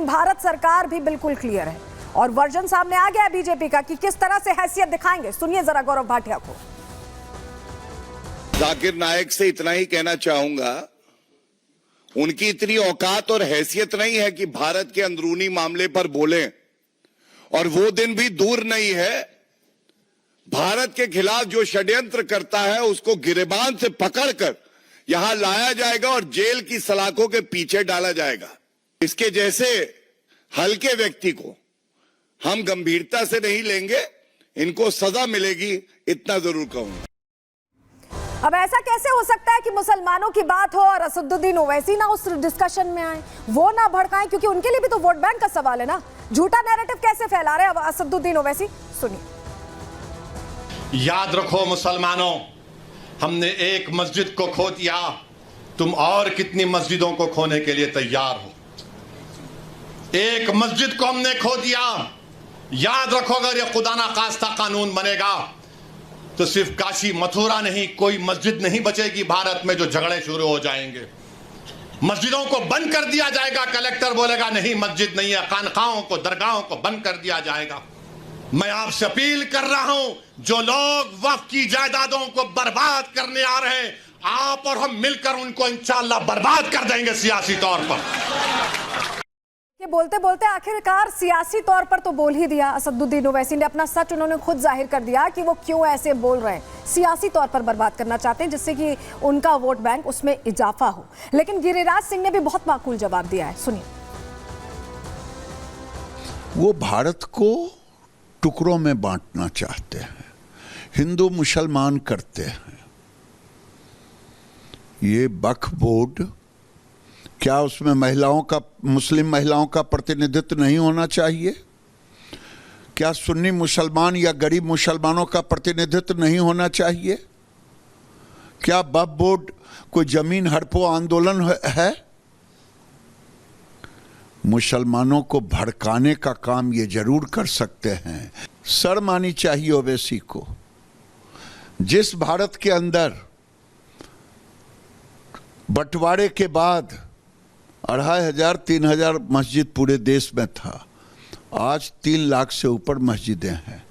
भारत सरकार भी बिल्कुल क्लियर है और वर्जन सामने आ गया है बीजेपी का कि किस तरह से हैसियत दिखाएंगे। सुनिए जरा गौरव भाटिया को। जाकिर नायक से इतना ही कहना चाहूंगा, उनकी इतनी औकात और हैसियत नहीं है कि भारत के अंदरूनी मामले पर बोलें, और वो दिन भी दूर नहीं है भारत के खिलाफ जो षड्यंत्र करता है उसको गिरेबान से पकड़कर यहां लाया जाएगा और जेल की सलाखों के पीछे डाला जाएगा। इसके जैसे हल्के व्यक्ति को हम गंभीरता से नहीं लेंगे, इनको सजा मिलेगी, इतना जरूर कहूंगा। अब ऐसा कैसे हो सकता है कि मुसलमानों की बात हो और असदुद्दीन ओवैसी ना उस डिस्कशन में आए, वो ना भड़काएं, क्योंकि उनके लिए भी तो वोट बैंक का सवाल है ना। झूठा नैरेटिव कैसे फैला रहे हैं असदुद्दीन ओवैसी, सुनिए। याद रखो मुसलमानों, हमने एक मस्जिद को खो दिया, तुम और कितनी मस्जिदों को खोने के लिए तैयार हो। एक मस्जिद को हमने खो दिया, याद रखो अगर ये खुदा ना खास्ता कानून बनेगा तो सिर्फ काशी मथुरा नहीं, कोई मस्जिद नहीं बचेगी भारत में जो झगड़े शुरू हो जाएंगे। मस्जिदों को बंद कर दिया जाएगा, कलेक्टर बोलेगा नहीं मस्जिद नहीं है, खानकाहों को, दरगाहों को बंद कर दिया जाएगा। मैं आपसे अपील कर रहा हूं, जो लोग वक्फ की जायदादों को बर्बाद करने आ रहे हैं, आप और हम मिलकर उनको इंशाअल्लाह बर्बाद कर देंगे सियासी तौर पर। ये बोलते बोलते आखिरकार सियासी तौर पर तो बोल ही दिया असदुद्दीन ओवैसी ने। अपना सच उन्होंने खुद जाहिर कर दिया कि वो क्यों ऐसे बोल रहे हैं, सियासी तौर पर बर्बाद करना चाहते हैं जिससे कि उनका वोट बैंक उसमें इजाफा हो। लेकिन गिरिराज सिंह ने भी बहुत माकूल जवाब दिया है, सुनिए। वो भारत को टुकड़ों में बांटना चाहते हैं, हिंदू मुसलमान करते हैं। ये वक्फ बोर्ड, क्या उसमें महिलाओं का, मुस्लिम महिलाओं का प्रतिनिधित्व नहीं होना चाहिए? क्या सुन्नी मुसलमान या गरीब मुसलमानों का प्रतिनिधित्व नहीं होना चाहिए? क्या वक्फ बोर्ड कोई जमीन हड़पो आंदोलन है? मुसलमानों को भड़काने का काम ये जरूर कर सकते हैं। शर्म आनी चाहिए ओवैसी को। जिस भारत के अंदर बंटवारे के बाद 2500-3000 मस्जिद पूरे देश में था, आज 3 लाख से ऊपर मस्जिदें हैं,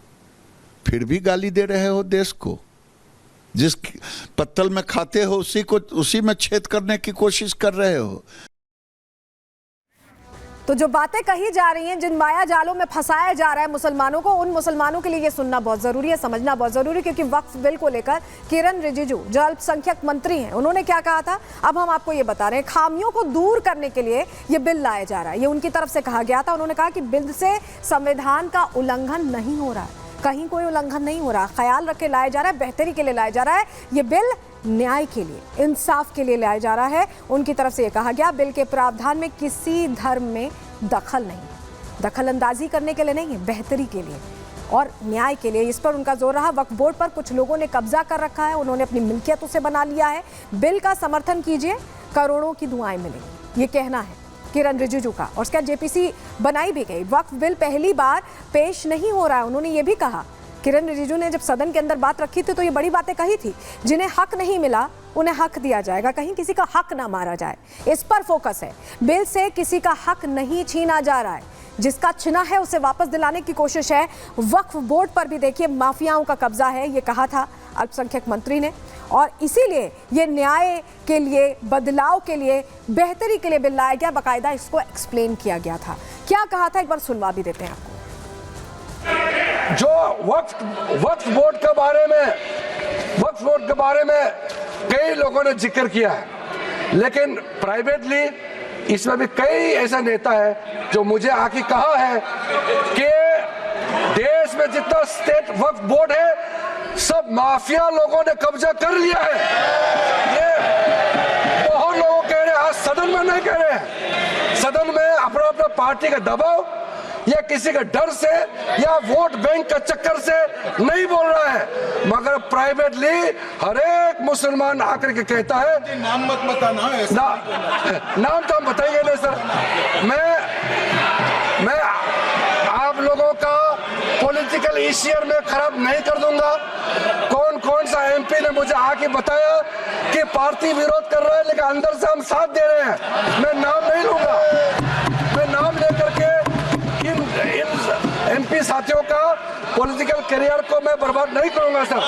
फिर भी गाली दे रहे हो देश को। जिस पत्तल में खाते हो उसी में छेद करने की कोशिश कर रहे हो। तो जो बातें कही जा रही हैं, जिन माया जालों में फंसाया जा रहा है मुसलमानों को, उन मुसलमानों के लिए ये सुनना बहुत जरूरी है, समझना बहुत जरूरी है। क्योंकि वक्फ बिल को लेकर किरण रिजिजू जो अल्पसंख्यक मंत्री हैं, उन्होंने क्या कहा था, अब हम आपको ये बता रहे हैं। खामियों को दूर करने के लिए ये बिल लाया जा रहा है, ये उनकी तरफ से कहा गया था। उन्होंने कहा कि बिल से संविधान का उल्लंघन नहीं हो रहा है, कहीं कोई उल्लंघन नहीं हो रहा, ख्याल रख के लाया जा रहा है, बेहतरी के लिए लाया जा रहा है। ये बिल न्याय के लिए, इंसाफ के लिए लाया जा रहा है। उनकी तरफ से ये कहा गया, बिल के प्रावधान में किसी धर्म में दखल नहीं, दखल अंदाजी करने के लिए नहीं है, बेहतरी के लिए और न्याय के लिए। इस पर उनका जोर रहा। वक्फ बोर्ड पर कुछ लोगों ने कब्जा कर रखा है, उन्होंने अपनी मिल्कियत उसे बना लिया है। बिल का समर्थन कीजिए, करोड़ों की दुआएं मिलेंगी, ये कहना है किरण रिजिजू का। और उसका जेपीसी बनाई भी गई। वक्फ बिल पहली बार पेश नहीं हो रहा है, उन्होंने ये भी कहा। किरण रिजिजू ने जब सदन के अंदर बात रखी थी तो ये बड़ी बातें कही थी, जिन्हें हक नहीं मिला उन्हें हक दिया जाएगा, कहीं किसी का हक ना मारा जाए, इस पर फोकस है। बिल से किसी का हक नहीं छीना जा रहा है, जिसका छिना है उसे वापस दिलाने की कोशिश है। वक्फ बोर्ड पर भी देखिए माफियाओं का कब्जा है, ये कहा था अल्पसंख्यक मंत्री ने। और इसीलिए ये न्याय के लिए, बदलाव के लिए, बेहतरी के लिए बिल लाया गया, बाकायदा इसको एक्सप्लेन किया गया था। क्या कहा था एक बार सुनवा भी देते हैं आपको। जो वक्फ बोर्ड के बारे में कई लोगों ने जिक्र किया है, लेकिन प्राइवेटली इसमें भी कई ऐसा नेता है जो मुझे आके कहा है कि देश में जितना स्टेट वक्फ बोर्ड है सब माफिया लोगों ने कब्जा कर लिया है। ये बहुत लोग कह रहे हैं, आज सदन में नहीं कह रहे हैं, सदन में अपना अपना पार्टी का दबाव या किसी के डर से या वोट बैंक का चक्कर से नहीं बोल रहा है, मगर प्राइवेटली हर एक मुसलमान आकर के कहता है। नाम मत बताना, नाम तो हम बताएंगे नहीं सर। मैं आप लोगों का पॉलिटिकल इश्यूर में खराब नहीं कर दूंगा। कौन सा एमपी ने मुझे आके बताया कि पार्टी विरोध कर रहा है लेकिन अंदर से हम साथ दे रहे हैं, मैं नाम नहीं लूंगा। मैं नाम लेकर साथियों का पॉलिटिकल करियर को मैं बर्बाद नहीं करूंगा सर।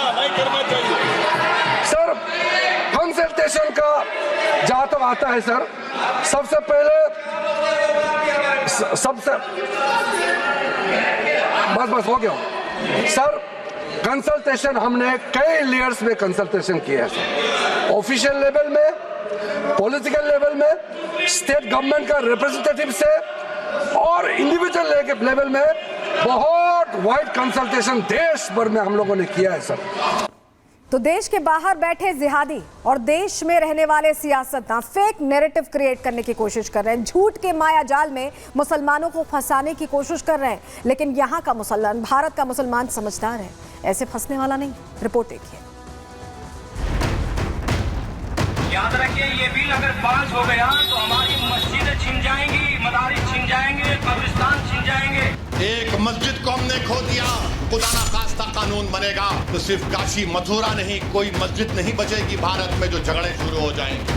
सर कंसल्टेशन का जहां तक आता है सर, सबसे पहले बस हो गया सर। कंसल्टेशन हमने कई लेयर्स में कंसल्टेशन किया है सर, ऑफिशियल लेवल में, पॉलिटिकल लेवल में, स्टेट गवर्नमेंट का रिप्रेजेंटेटिव से और इंडिविजुअल लेवल में बहुत वाइड कंसल्टेशन देश भर में हम लोगों ने किया है सर। तो देश के बाहर बैठे जिहादी और देश में रहने वाले सियासतदान फेक नैरेटिव क्रिएट करने की कोशिश कर रहे हैं, झूठ के माया जाल में मुसलमानों को फंसाने की कोशिश कर रहे हैं। लेकिन यहाँ का मुसलमान, भारत का मुसलमान समझदार है, ऐसे फंसने वाला नहीं। रिपोर्ट देखिए। याद रखिए, ये बिल अगर पास हो गया तो हमारी मस्जिदें छिन जाएंगी, मदारिस छिन जाएंगे, कब्रिस्तान छिन जाएंगे। एक मस्जिद को हमने खो दिया, खुदा ना खास्ता कानून बनेगा तो सिर्फ काशी मथुरा नहीं, कोई मस्जिद नहीं बचेगी भारत में जो झगड़े शुरू हो जाएंगे।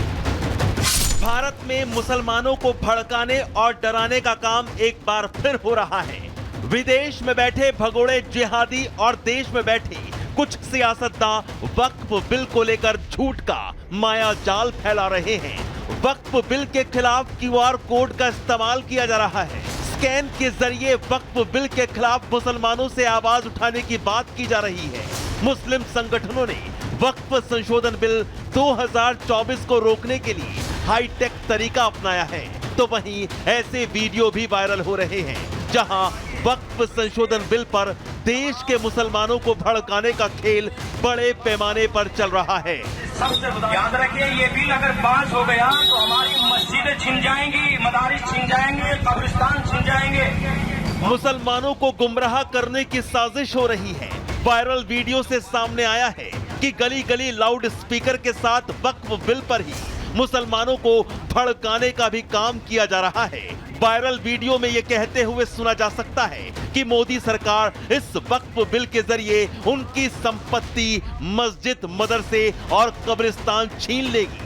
भारत में मुसलमानों को भड़काने और डराने का काम एक बार फिर हो रहा है। विदेश में बैठे भगोड़े जिहादी और देश में बैठे कुछ सियासतदान वक्फ बिल को लेकर झूठ का माया जाल फैला रहे हैं। वक्फ बिल के खिलाफ QR कोड का इस्तेमाल किया जा रहा है। स्कैन के जरिए वक्फ बिल के खिलाफ मुसलमानों से आवाज उठाने की बात की जा रही है। मुस्लिम संगठनों ने वक्फ संशोधन बिल 2024 को रोकने के लिए हाईटेक तरीका अपनाया है, तो वहीं ऐसे वीडियो भी वायरल हो रहे हैं जहां वक्फ संशोधन बिल पर देश के मुसलमानों को भड़काने का खेल बड़े पैमाने पर चल रहा है। याद रखिए, ये बिल अगर पास हो गया तो हमारी मस्जिदें छिन जाएंगी, मदारिस छिन जाएंगे, कब्रिस्तान छिन जाएंगे। मुसलमानों को गुमराह करने की साजिश हो रही है। वायरल वीडियो से सामने आया है कि गली गली लाउड स्पीकर के साथ वक्फ बिल पर ही मुसलमानों को भड़काने का भी काम किया जा रहा है। वायरल वीडियो में यह कहते हुए सुना जा सकता है कि मोदी सरकार इस वक्फ बिल के जरिए उनकी संपत्ति, मस्जिद, मदरसे और कब्रिस्तान छीन लेगी।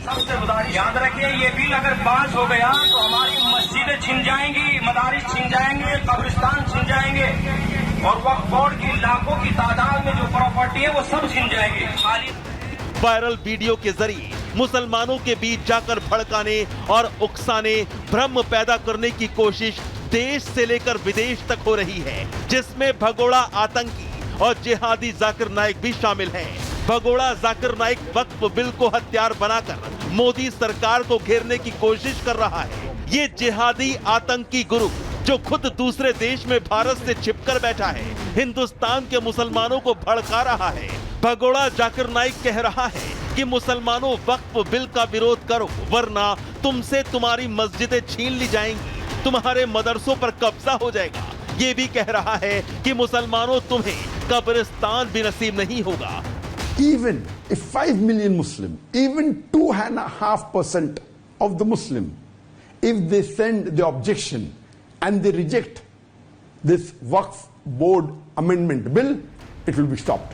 याद रखिए, ये बिल अगर पास हो गया तो हमारी मस्जिदें छिन जाएंगी, मदारिस छिन जाएंगे, कब्रिस्तान छिन जाएंगे और वक्फ बोर्ड की लाखों की तादाद में जो प्रॉपर्टी है वो सब छिन जाएगी। वायरल वीडियो के जरिए मुसलमानों के बीच जाकर भड़काने और उकसाने, भ्रम पैदा करने की कोशिश देश से लेकर विदेश तक हो रही है, जिसमें भगोड़ा आतंकी और जिहादी जाकिर नाइक भी शामिल हैं। भगोड़ा जाकिर नाइक वक्फ बिल को हथियार बनाकर मोदी सरकार को घेरने की कोशिश कर रहा है। ये जिहादी आतंकी ग्रुप जो खुद दूसरे देश में भारत से छिपकर बैठा है, हिंदुस्तान के मुसलमानों को भड़का रहा है। भगोड़ा जाकिर नाइक कह रहा है कि मुसलमानों वक्फ बिल का विरोध करो, वरना तुमसे तुम्हारी मस्जिदें छीन ली जाएंगी, तुम्हारे मदरसों पर कब्जा हो जाएगा। ये भी कह रहा है कि मुसलमानों तुम्हें कब्रिस्तान भी नसीब नहीं होगा। Even if 5 million Muslim, even 2.5% of the Muslim, if they send the objection and they reject this Waqf Board amendment bill, it will be stopped.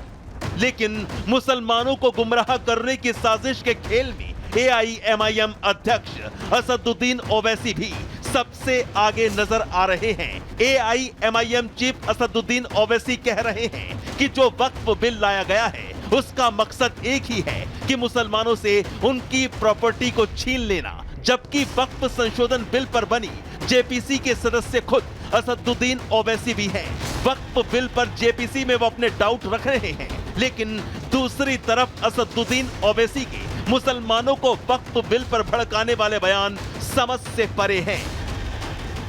लेकिन मुसलमानों को गुमराह करने की साजिश के खेल में AIMIM अध्यक्ष असदुद्दीन ओवैसी भी सबसे आगे नजर आ रहे हैं। AIMIM चीफ असदुद्दीन ओवैसी कह रहे हैं कि जो वक्फ बिल लाया गया है उसका मकसद एक ही है कि मुसलमानों से उनकी प्रॉपर्टी को छीन लेना, जबकि वक्फ संशोधन बिल पर बनी JPC के सदस्य खुद असदुद्दीन ओवैसी भी हैं। वक्फ बिल पर JPC में वो अपने डाउट रख रहे हैं, लेकिन दूसरी तरफ असदुद्दीन ओवैसी के मुसलमानों को वक्फ बिल पर भड़काने वाले बयान समझ से परे हैं।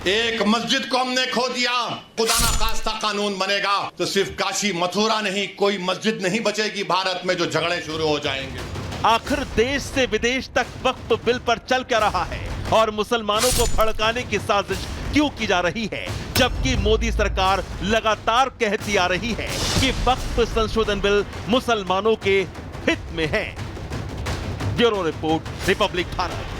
एक मस्जिद को हमने खो दिया, खुदा ना खास्ता कानून बनेगा तो सिर्फ काशी मथुरा नहीं, कोई मस्जिद नहीं बचेगी भारत में जो झगड़े शुरू हो जाएंगे। आखिर देश से विदेश तक वक्फ बिल पर चल क्या रहा है और मुसलमानों को भड़काने की साजिश क्यों की जा रही है, जबकि मोदी सरकार लगातार कहती आ रही है कि वक्फ संशोधन बिल मुसलमानों के हित में है। Bureau report, Republic Bharat.